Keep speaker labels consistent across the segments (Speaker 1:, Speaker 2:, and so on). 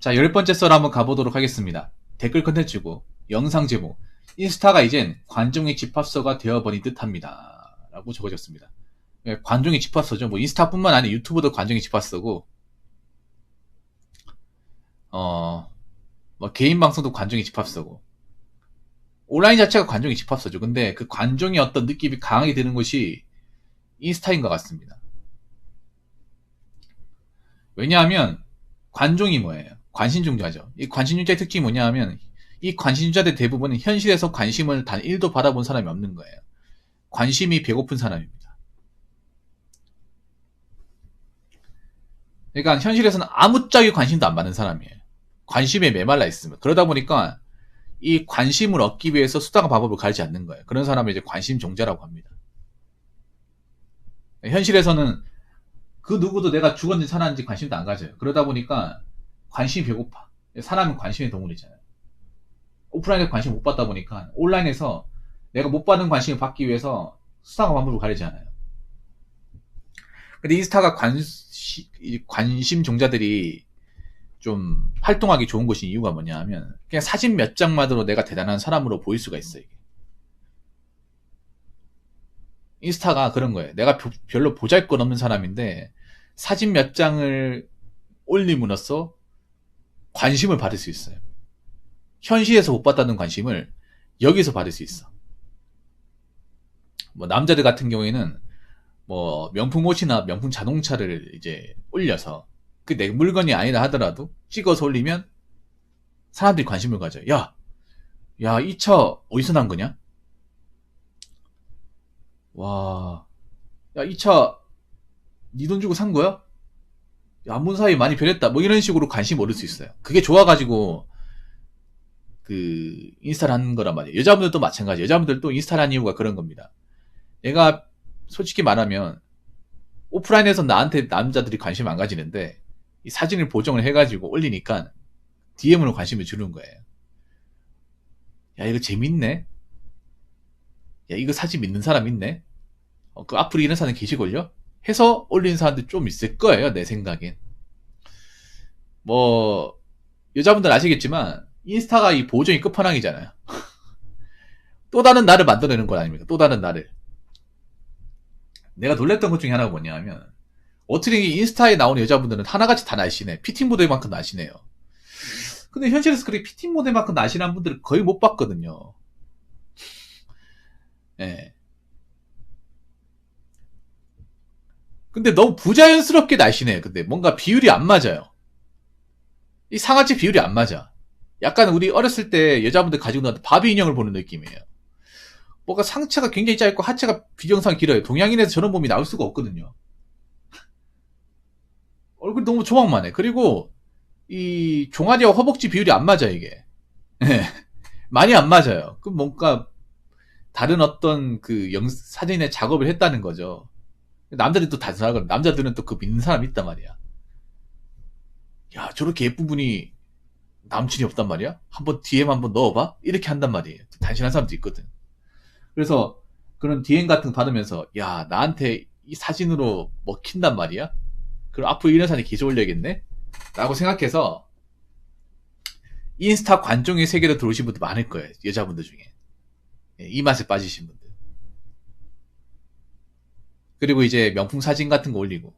Speaker 1: 자, 10번째 썰 한번 가보도록 하겠습니다. 댓글 컨텐츠고, 영상 제목, 인스타가 이젠 관종의 집합서가 되어버린 듯합니다. 라고 적어졌습니다. 관종의 집합서죠. 뭐 인스타뿐만 아니라 유튜브도 관종의 집합서고, 뭐 개인 방송도 관종의 집합서고, 온라인 자체가 관종의 집합서죠. 근데 그 관종의 어떤 느낌이 강하게 드는 곳이 인스타인 것 같습니다. 왜냐하면 관종이 뭐예요? 관심종자죠. 이 관심종자의 특징이 뭐냐 하면 이 관심종자들 대부분은 현실에서 관심을 단 1도 받아본 사람이 없는 거예요. 관심이 배고픈 사람입니다. 그러니까 현실에서는 아무짝에 관심도 안 받는 사람이에요. 관심에 메말라 있으면. 그러다 보니까 이 관심을 얻기 위해서 수단과 방법을 가리지 않는 거예요. 그런 사람을 이제 관심종자라고 합니다. 현실에서는 그 누구도 내가 죽었는지 살았는지 관심도 안 가져요. 그러다 보니까 관심이 배고파. 사람은 관심의 동물이잖아요. 오프라인에 관심 못 받다 보니까 온라인에서 내가 못 받는 관심을 받기 위해서 수단과 방법을 가리지 않아요. 근데 인스타가 관심 종자들이 좀 활동하기 좋은 곳인 이유가 뭐냐 하면 그냥 사진 몇 장만으로 내가 대단한 사람으로 보일 수가 있어요. 이게. 인스타가 그런 거예요. 내가 별로 보잘것없는 사람인데 사진 몇 장을 올림으로써 관심을 받을 수 있어요. 현실에서 못 받았는 관심을 여기서 받을 수 있어. 뭐 남자들 같은 경우에는 뭐 명품 옷이나 명품 자동차를 이제 올려서 그 내 물건이 아니라 하더라도 찍어서 올리면 사람들이 관심을 가져요. 야, 이 차 어디서 난 거냐? 와, 야, 이 차 니 돈 주고 산 거야? 야, 안 본 사이 많이 변했다. 뭐 이런 식으로 관심 얻을 수 있어요. 그게 좋아가지고 그 인스타를 하는 거란 말이에요. 여자분들도 마찬가지. 여자분들도 인스타를 하는 이유가 그런 겁니다. 내가 솔직히 말하면 오프라인에서 나한테 남자들이 관심 안 가지는데 이 사진을 보정을 해가지고 올리니까 DM으로 관심을 주는 거예요. 야, 이거 재밌네. 야, 이거 사진 믿는 사람 있네. 그 앞으로 이런 사람 계시걸요? 해서 올리는 사람들 좀 있을 거예요. 내 생각엔. 뭐 여자분들 아시겠지만 인스타가 이 보정이 끝판왕이잖아요. 또 다른 나를 만들어내는 건 아닙니까? 또 다른 나를. 내가 놀랬던 것 중에 하나가 뭐냐 하면 어떻게 인스타에 나오는 여자분들은 하나같이 다 날씬해. 피팅 모델만큼 날씬해요. 근데 현실에서 그렇게 피팅 모델만큼 날씬한 분들을 거의 못 봤거든요. 예. 근데 너무 부자연스럽게 날씬해요. 근데 뭔가 비율이 안 맞아요. 이 상하체 비율이 안 맞아. 약간 우리 어렸을 때 여자분들 가지고 나왔던 바비 인형을 보는 느낌이에요. 뭔가 상체가 굉장히 짧고 하체가 비정상 길어요. 동양인에서 저런 몸이 나올 수가 없거든요. 얼굴이 너무 조망만해. 그리고 이 종아리와 허벅지 비율이 안 맞아 이게. 많이 안 맞아요. 그럼 뭔가 다른 어떤 그 사진의 작업을 했다는 거죠. 남자들이 또 단순하거든. 남자들은 또 그 믿는 사람이 있단 말이야. 야, 저렇게 예쁜 분이 남친이 없단 말이야? 한번 DM 한번 넣어봐? 이렇게 한단 말이에요. 단순한 사람도 있거든. 그래서 그런 DM 같은 거 받으면서 야, 나한테 이 사진으로 먹힌단 말이야? 그럼 앞으로 이런 사진이 계속 올려야겠네? 라고 생각해서 인스타 관종의 세계로 들어오신 분들 많을 거예요. 여자분들 중에. 이 맛에 빠지신 분들. 그리고 이제 명품 사진 같은 거 올리고.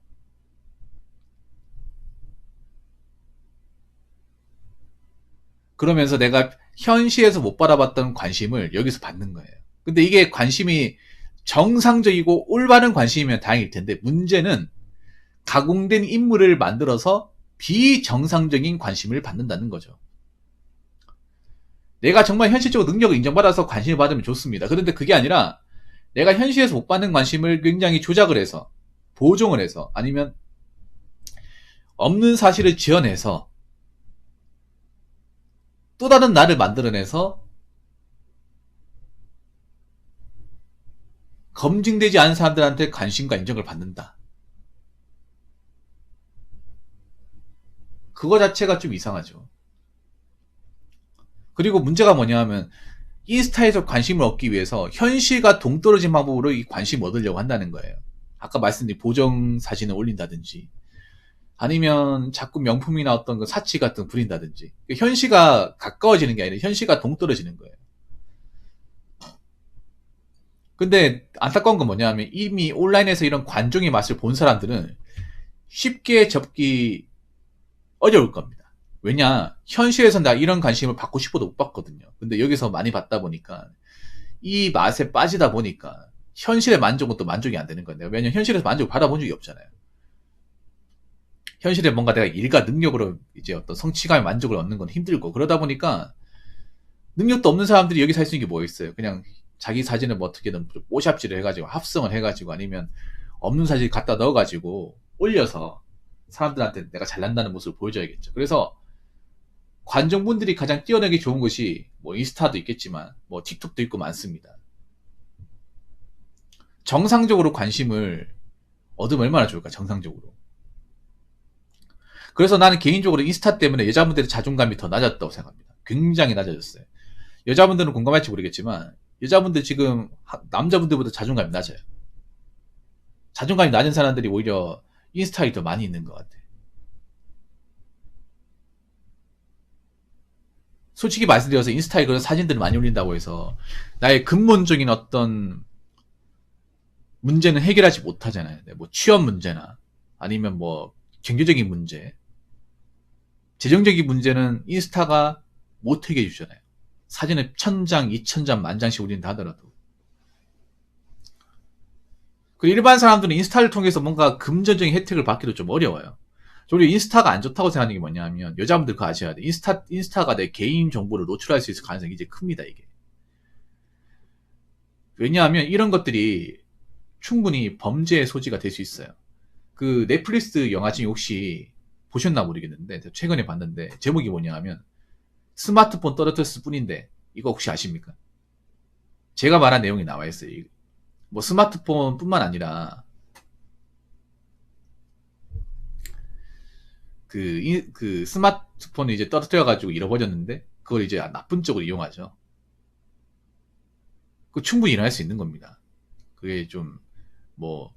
Speaker 1: 그러면서 내가 현실에서 못 받아봤던 관심을 여기서 받는 거예요. 근데 이게 관심이 정상적이고 올바른 관심이면 다행일 텐데 문제는 가공된 인물을 만들어서 비정상적인 관심을 받는다는 거죠. 내가 정말 현실적으로 능력을 인정받아서 관심을 받으면 좋습니다. 그런데 그게 아니라 내가 현실에서 못 받는 관심을 굉장히 조작을 해서 보정을 해서 아니면 없는 사실을 지어내서 또 다른 나를 만들어내서 검증되지 않은 사람들한테 관심과 인정을 받는다. 그거 자체가 좀 이상하죠. 그리고 문제가 뭐냐 하면 인스타에서 관심을 얻기 위해서 현실과 동떨어진 방법으로 이 관심을 얻으려고 한다는 거예요. 아까 말씀드린 보정 사진을 올린다든지 아니면 자꾸 명품이나 어떤 그 사치 같은 거 부린다든지. 현시가 가까워지는 게 아니라 현시가 동떨어지는 거예요. 근데 안타까운 건 뭐냐면 이미 온라인에서 이런 관종의 맛을 본 사람들은 쉽게 접기 어려울 겁니다. 왜냐, 현실에서 나 이런 관심을 받고 싶어도 못 받거든요. 근데 여기서 많이 받다 보니까 이 맛에 빠지다 보니까 현실의 만족은 또 만족이 안 되는 건데요. 왜냐면 현실에서 만족을 받아본 적이 없잖아요. 현실에 뭔가 내가 일과 능력으로 이제 어떤 성취감의 만족을 얻는 건 힘들고, 그러다 보니까 능력도 없는 사람들이 여기서 할 수 있는 게 뭐 있어요? 그냥 자기 사진을 뭐 어떻게든 뽀샵질을 해가지고 합성을 해가지고 아니면 없는 사진 갖다 넣어가지고 올려서 사람들한테 내가 잘난다는 모습을 보여줘야겠죠. 그래서 관종분들이 가장 뛰어나기 좋은 것이 뭐 인스타도 있겠지만 뭐 틱톡도 있고 많습니다. 정상적으로 관심을 얻으면 얼마나 좋을까, 정상적으로. 그래서 나는 개인적으로 인스타 때문에 여자분들의 자존감이 더 낮았다고 생각합니다. 굉장히 낮아졌어요. 여자분들은 공감할지 모르겠지만 여자분들 지금 남자분들보다 자존감이 낮아요. 자존감이 낮은 사람들이 오히려 인스타에 더 많이 있는 것 같아요. 솔직히 말씀드려서 인스타에 그런 사진들을 많이 올린다고 해서 나의 근본적인 어떤 문제는 해결하지 못하잖아요. 뭐 취업 문제나 아니면 뭐 경제적인 문제, 재정적인 문제는 인스타가 못 해결해 주잖아요. 사진을 1000장, 2000장, 만장씩 올린다 하더라도. 그 일반 사람들은 인스타를 통해서 뭔가 금전적인 혜택을 받기도 좀 어려워요. 저는 인스타가 안 좋다고 생각하는 게 뭐냐면, 여자분들 그거 아셔야 돼. 인스타가 내 개인 정보를 노출할 수 있을 가능성이 이제 큽니다, 이게. 왜냐하면 이런 것들이 충분히 범죄의 소지가 될 수 있어요. 그 넷플릭스 영화 중에 혹시 보셨나 모르겠는데 최근에 봤는데 제목이 뭐냐 하면 스마트폰 떨어뜨렸을 뿐인데, 이거 혹시 아십니까? 제가 말한 내용이 나와 있어요. 뭐 스마트폰 뿐만 아니라 그 스마트폰을 이제 떨어뜨려가지고 잃어버렸는데 그걸 이제 나쁜 쪽으로 이용하죠. 그 충분히 일어날 수 있는 겁니다. 그게 좀 뭐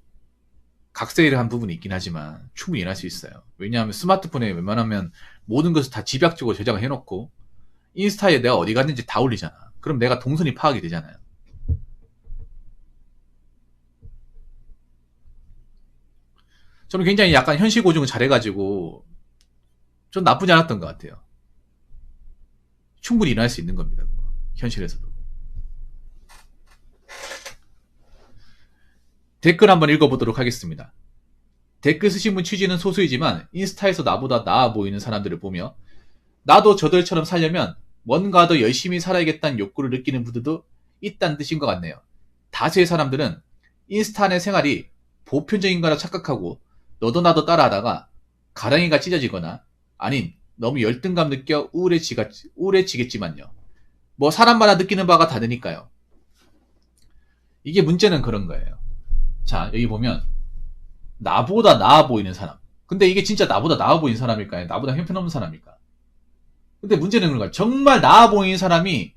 Speaker 1: 각색을 한 부분이 있긴 하지만 충분히 일어날 수 있어요. 왜냐하면 스마트폰에 웬만하면 모든 것을 다 집약적으로 저장을 해놓고 인스타에 내가 어디 갔는지 다 올리잖아. 그럼 내가 동선이 파악이 되잖아요. 저는 굉장히 약간 현실 고증을 잘해가지고 전 나쁘지 않았던 것 같아요. 충분히 일어날 수 있는 겁니다. 현실에서도. 댓글 한번 읽어보도록 하겠습니다. 댓글 쓰신 분 취지는 소수이지만 인스타에서 나보다 나아 보이는 사람들을 보며 나도 저들처럼 살려면 뭔가 더 열심히 살아야겠다는 욕구를 느끼는 분들도 있다는 뜻인 것 같네요. 다수의 사람들은 인스타 내 생활이 보편적인 거라 착각하고 너도 나도 따라하다가 가랑이가 찢어지거나 아닌 너무 열등감 느껴 우울해지겠지만요. 뭐 사람마다 느끼는 바가 다르니까요. 이게 문제는 그런 거예요. 자, 여기 보면 나보다 나아 보이는 사람. 근데 이게 진짜 나보다 나아 보이는 사람일까요? 나보다 형편없는 사람일까? 근데 문제는 그런 거야. 정말 나아 보이는 사람이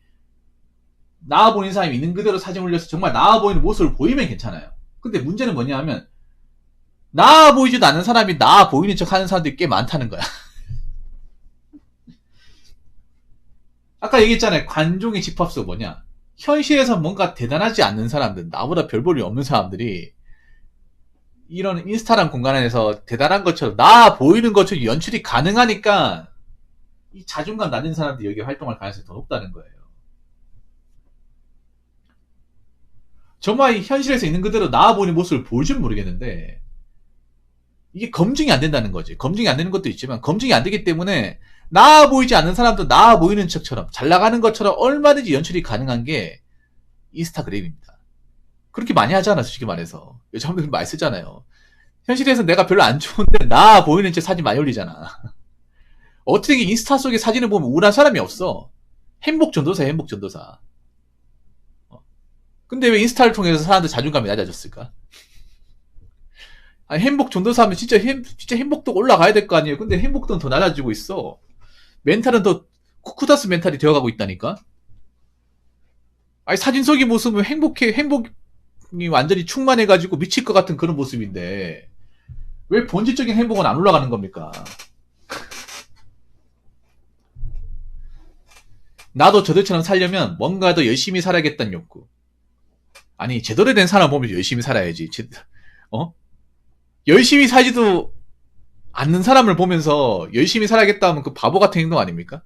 Speaker 1: 있는 그대로 사진 올려서 정말 나아 보이는 모습을 보이면 괜찮아요. 근데 문제는 뭐냐 하면 나아 보이지도 않는 사람이 나아 보이는 척 하는 사람들이 꽤 많다는 거야. 아까 얘기했잖아요. 관종의 집합수가 뭐냐. 현실에서 뭔가 대단하지 않는 사람들, 나보다 별 볼이 없는 사람들이 이런 인스타란 공간 안에서 대단한 것처럼 나아 보이는 것처럼 연출이 가능하니까 이 자존감 낮은 사람들이 여기 활동할 가능성이 더 높다는 거예요. 정말 현실에서 있는 그대로 나아 보이는 모습을 보일지는 모르겠는데 이게 검증이 안 된다는 거지. 검증이 안 되는 것도 있지만 검증이 안 되기 때문에 나아 보이지 않는 사람도 나아 보이는 척처럼 잘 나가는 것처럼 얼마든지 연출이 가능한 게 인스타그램입니다. 그렇게 많이 하잖아, 솔직히 말해서. 여자분들 많이 쓰잖아요. 현실에서 내가 별로 안 좋은데 나아 보이는 척 사진 많이 올리잖아. 어떻게 인스타 속에 사진을 보면 우울한 사람이 없어. 행복전도사야, 행복전도사. 근데 왜 인스타를 통해서 사람들 자존감이 낮아졌을까? 아니, 행복전도사 하면 진짜 행복도가 올라가야 될 거 아니에요. 근데 행복도는 더 낮아지고 있어. 멘탈은 더 쿠쿠다스 멘탈이 되어가고 있다니까? 아니, 사진 속의 모습은 행복이 완전히 충만해가지고 미칠 것 같은 그런 모습인데, 왜 본질적인 행복은 안 올라가는 겁니까? 나도 저들처럼 살려면 뭔가 더 열심히 살아야겠다는 욕구. 아니, 제대로 된 사람 보면 열심히 살아야지. 열심히 살지도 않는 사람을 보면서 열심히 살아야겠다 하면 그 바보 같은 행동 아닙니까?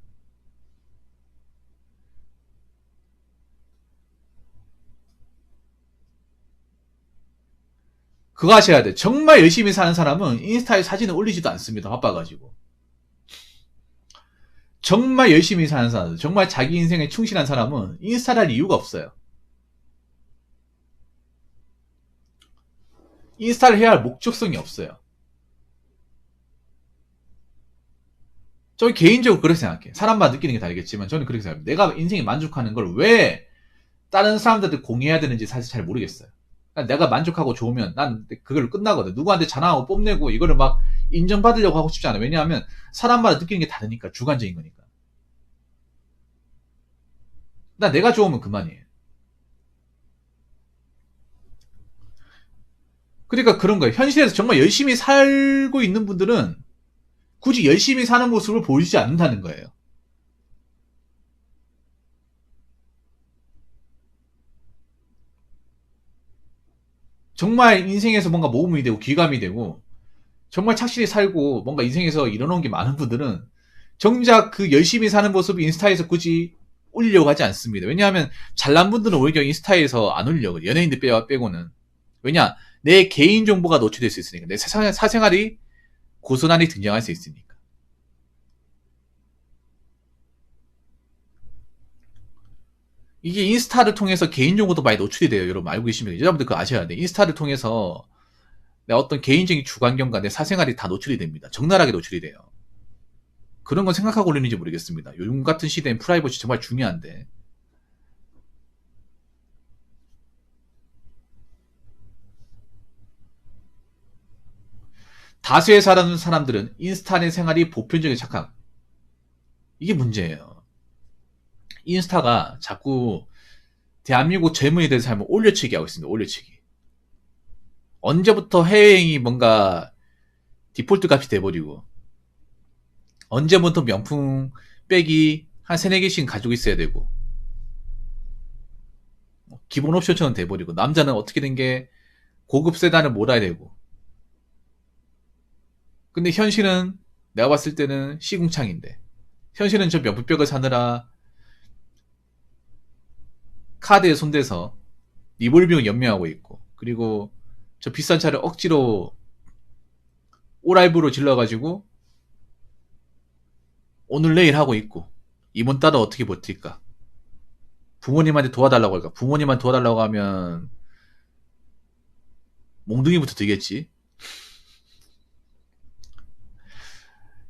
Speaker 1: 그거 하셔야 돼. 정말 열심히 사는 사람은 인스타에 사진을 올리지도 않습니다. 바빠가지고. 정말 열심히 사는 사람, 정말 자기 인생에 충실한 사람은 인스타를 할 이유가 없어요. 인스타를 해야 할 목적성이 없어요. 저 개인적으로 그렇게 생각해요. 사람마다 느끼는 게 다르겠지만 저는 그렇게 생각합니다. 내가 인생에 만족하는 걸 왜 다른 사람들한테 공유해야 되는지 사실 잘 모르겠어요. 그러니까 내가 만족하고 좋으면 난 그걸로 끝나거든. 누구한테 자랑하고 뽐내고 이거를 막 인정받으려고 하고 싶지 않아요. 왜냐하면 사람마다 느끼는 게 다르니까. 주관적인 거니까. 나 내가 좋으면 그만이에요. 그러니까 그런 거예요. 현실에서 정말 열심히 살고 있는 분들은 굳이 열심히 사는 모습을 보이지 않는다는 거예요. 정말 인생에서 뭔가 모험이 되고 귀감이 되고 정말 착실히 살고 뭔가 인생에서 이뤄놓은 게 많은 분들은 정작 그 열심히 사는 모습을 인스타에서 굳이 올리려고 하지 않습니다. 왜냐하면 잘난 분들은 오히려 인스타에서 안 올리려고 해요. 연예인들 빼고는. 왜냐? 내 개인 정보가 노출될 수 있으니까. 내 사생활이 고스란히 등장할 수 있으니까. 이게 인스타를 통해서 개인정보도 많이 노출이 돼요. 여러분 알고 계시면 여러분들 그거 아셔야 돼요. 인스타를 통해서 내 어떤 개인적인 주관경과 내 사생활이 다 노출이 됩니다. 적나라하게 노출이 돼요. 그런 건 생각하고 올리는지 모르겠습니다. 요즘 같은 시대엔 프라이버시 정말 중요한데. 다수의 사람들은 인스타 내 생활이 보편적인 착각. 이게 문제예요. 인스타가 자꾸 대한민국 젊은이들 삶을 올려치기 하고 있습니다. 올려치기. 언제부터 해외여행이 뭔가 디폴트 값이 돼버리고 언제부터 명품 백이 한 3, 4개씩 가지고 있어야 되고 기본 옵션처럼 돼버리고 남자는 어떻게 된 게 고급 세단을 몰아야 되고 근데 현실은 내가 봤을 때는 시궁창인데 현실은 저 명품백을 사느라 카드에 손대서 리볼빙을 연명하고 있고 그리고 저 비싼 차를 억지로 오라이브로 질러가지고 오늘 내일 하고 있고 이번 달은 어떻게 버틸까? 부모님한테 도와달라고 할까? 부모님한테 도와달라고 하면 몽둥이부터 들겠지.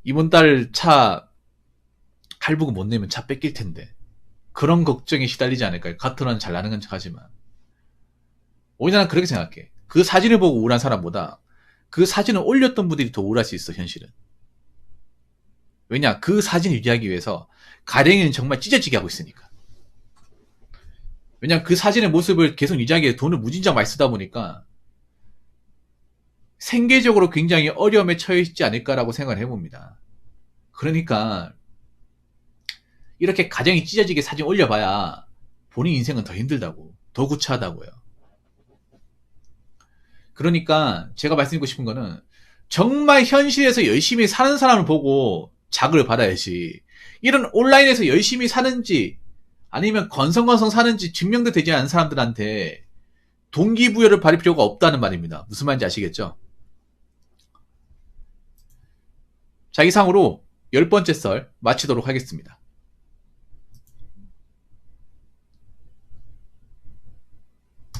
Speaker 1: 이번 달 차 할부금 못 내면 차 뺏길 텐데 그런 걱정에 시달리지 않을까요? 겉으로는 잘 나는 건 하지만 오히려 난 그렇게 생각해. 그 사진을 보고 우울한 사람보다 그 사진을 올렸던 분들이 더 우울할 수 있어. 현실은. 왜냐? 그 사진을 유지하기 위해서 가랭이는 정말 찢어지게 하고 있으니까. 왜냐? 그 사진의 모습을 계속 유지하기 위해 돈을 무진장 많이 쓰다 보니까 생계적으로 굉장히 어려움에 처해 있지 않을까라고 생각을 해봅니다. 그러니까 이렇게 가정이 찢어지게 사진 올려봐야 본인 인생은 더 힘들다고, 더 구차하다고요. 그러니까 제가 말씀드리고 싶은 거는 정말 현실에서 열심히 사는 사람을 보고 자극을 받아야지 이런 온라인에서 열심히 사는지 아니면 건성건성 사는지 증명도 되지 않은 사람들한테 동기부여를 받을 필요가 없다는 말입니다. 무슨 말인지 아시겠죠? 자, 이상으로 10번째 썰 마치도록 하겠습니다.